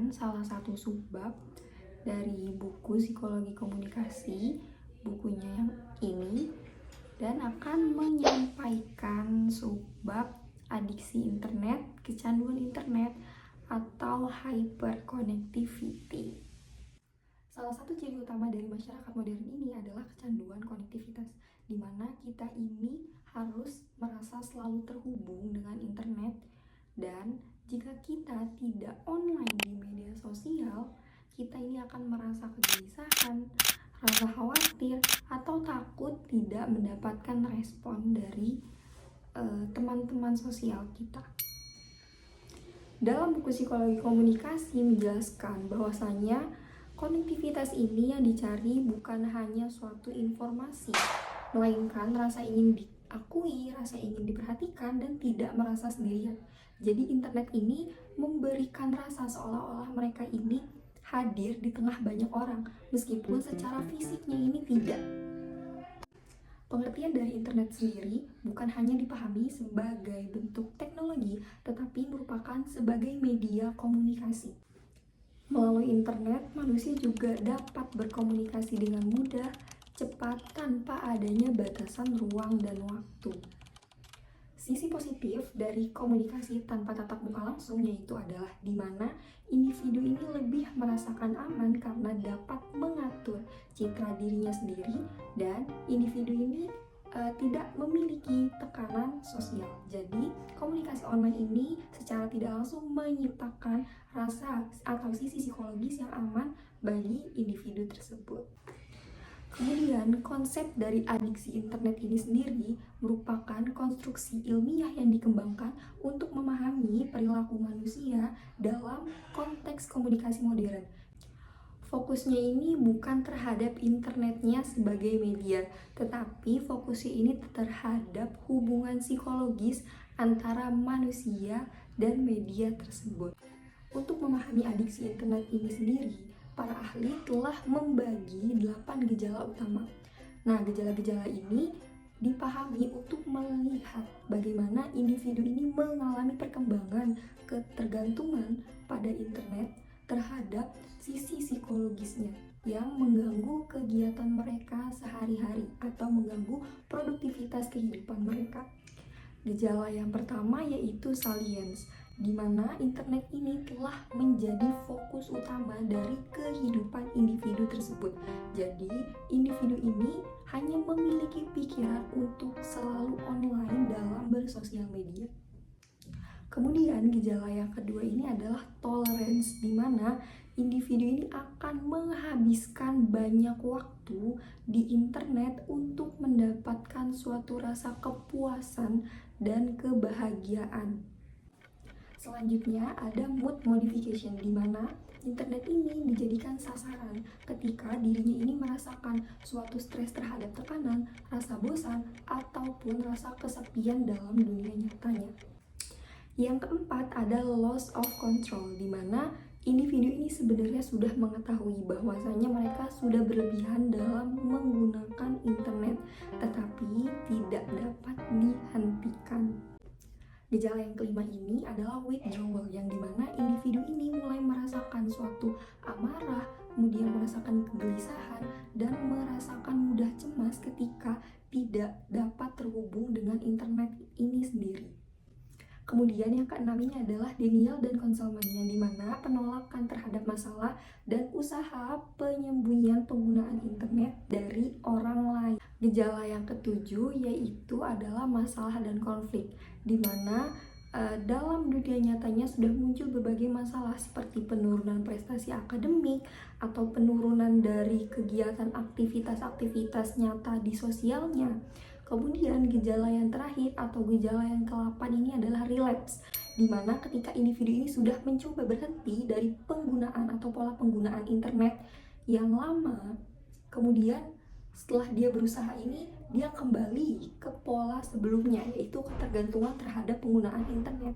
membacakan salah satu subbab dari buku Psikologi Komunikasi, bukunya yang ini, dan akan menyampaikan subbab adiksi internet, kecanduan internet, atau hyperconnectivity. Salah satu ciri utama dari masyarakat modern ini adalah kecanduan konektivitas, di mana kita ini harus merasa selalu terhubung dengan internet, dan jika kita tidak online di media sosial, kita ini akan merasa kegelisahan, rasa khawatir, atau takut tidak mendapatkan respon dari teman-teman sosial kita. Dalam buku Psikologi Komunikasi menjelaskan bahwasanya konektivitas ini yang dicari bukan hanya suatu informasi, melainkan rasa ingin diakui, rasa ingin diperhatikan, dan tidak merasa sendirian. Jadi internet ini memberikan rasa seolah-olah mereka ini hadir di tengah banyak orang, meskipun secara fisiknya ini tidak. Pengertian dari internet sendiri bukan hanya dipahami sebagai bentuk teknologi, tetapi merupakan sebagai media komunikasi. Melalui internet, manusia juga dapat berkomunikasi dengan mudah, cepat, tanpa adanya batasan ruang dan waktu. Sisi positif dari komunikasi tanpa tatap muka langsung yaitu adalah di mana individu ini lebih merasakan aman karena dapat mengatur citra dirinya sendiri, dan individu ini tidak memiliki tekanan sosial. Jadi komunikasi online ini secara tidak langsung menciptakan rasa atau sisi psikologis yang aman bagi individu tersebut. Kemudian konsep dari adiksi internet ini sendiri merupakan konstruksi ilmiah yang dikembangkan untuk memahami perilaku manusia dalam konteks komunikasi modern. Fokusnya ini bukan terhadap internetnya sebagai media, tetapi fokusnya ini terhadap hubungan psikologis antara manusia dan media tersebut. Untuk memahami adiksi internet ini sendiri, para ahli telah membagi 8 gejala utama. Nah, gejala-gejala ini dipahami untuk melihat bagaimana individu ini mengalami perkembangan ketergantungan pada internet terhadap sisi psikologisnya yang mengganggu kegiatan mereka sehari-hari atau mengganggu produktivitas kehidupan mereka. Gejala yang pertama yaitu salience, di mana internet ini telah menjadi fokus utama dari kehidupan individu tersebut. Jadi, individu ini hanya memiliki pikiran untuk selalu online dalam bersosial media. Kemudian, gejala yang kedua ini adalah tolerance, di mana individu ini akan menghabiskan banyak waktu di internet untuk mendapatkan suatu rasa kepuasan dan kebahagiaan. Selanjutnya ada mood modification, di mana internet ini dijadikan sasaran ketika dirinya ini merasakan suatu stres terhadap tekanan, rasa bosan, ataupun rasa kesepian dalam dunia nyatanya. Yang keempat ada loss of control, di mana individu ini sebenarnya sudah mengetahui bahwasanya mereka sudah berlebihan dalam menggunakan internet, tetapi tidak dapat dihentikan. Gejala yang kelima ini adalah withdrawal, yang dimana individu ini mulai merasakan suatu amarah, kemudian merasakan kegelisahan, dan merasakan mudah cemas ketika tidak dapat terhubung dengan internet ini sendiri. Kemudian yang keenam ini adalah denial dan concealment, yang dimana penolakan terhadap masalah dan usaha penyembunyian penggunaan internet dari orang lain. Gejala yang ketujuh yaitu adalah masalah dan konflik, di mana dalam dunia nyatanya sudah muncul berbagai masalah seperti penurunan prestasi akademik atau penurunan dari kegiatan aktivitas-aktivitas nyata di sosialnya. Kemudian gejala yang terakhir atau gejala yang ke-8 ini adalah relapse, di mana ketika individu ini sudah mencoba berhenti dari penggunaan atau pola penggunaan internet yang lama, kemudian setelah dia berusaha ini, dia kembali ke pola sebelumnya, yaitu ketergantungan terhadap penggunaan internet.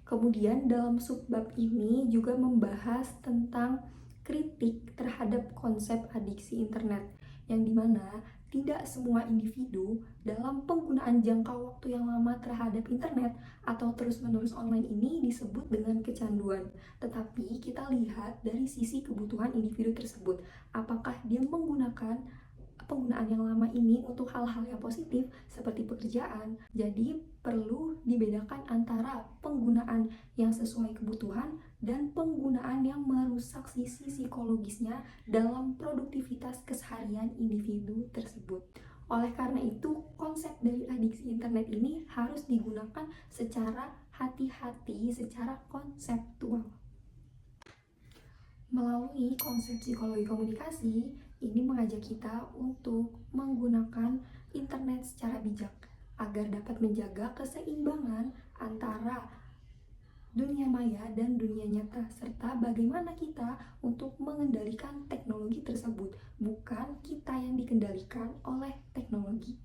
Kemudian dalam subbab ini juga membahas tentang kritik terhadap konsep adiksi internet, yang dimana Tidak semua individu dalam penggunaan jangka waktu yang lama terhadap internet atau terus-menerus online ini disebut dengan kecanduan. Tetapi kita lihat dari sisi kebutuhan individu tersebut. Apakah dia menggunakan penggunaan yang lama ini untuk hal-hal yang positif seperti pekerjaan. Jadi perlu dibedakan antara penggunaan yang sesuai kebutuhan dan penggunaan yang merusak sisi psikologisnya dalam produktivitas keseharian individu tersebut. Oleh karena itu, konsep dari adiksi internet ini harus digunakan secara hati-hati, secara konseptual. Melalui konsep psikologi komunikasi, ini mengajak kita untuk menggunakan internet secara bijak agar dapat menjaga keseimbangan antara dunia maya dan dunia nyata, serta bagaimana kita untuk mengendalikan teknologi tersebut, bukan kita yang dikendalikan oleh teknologi.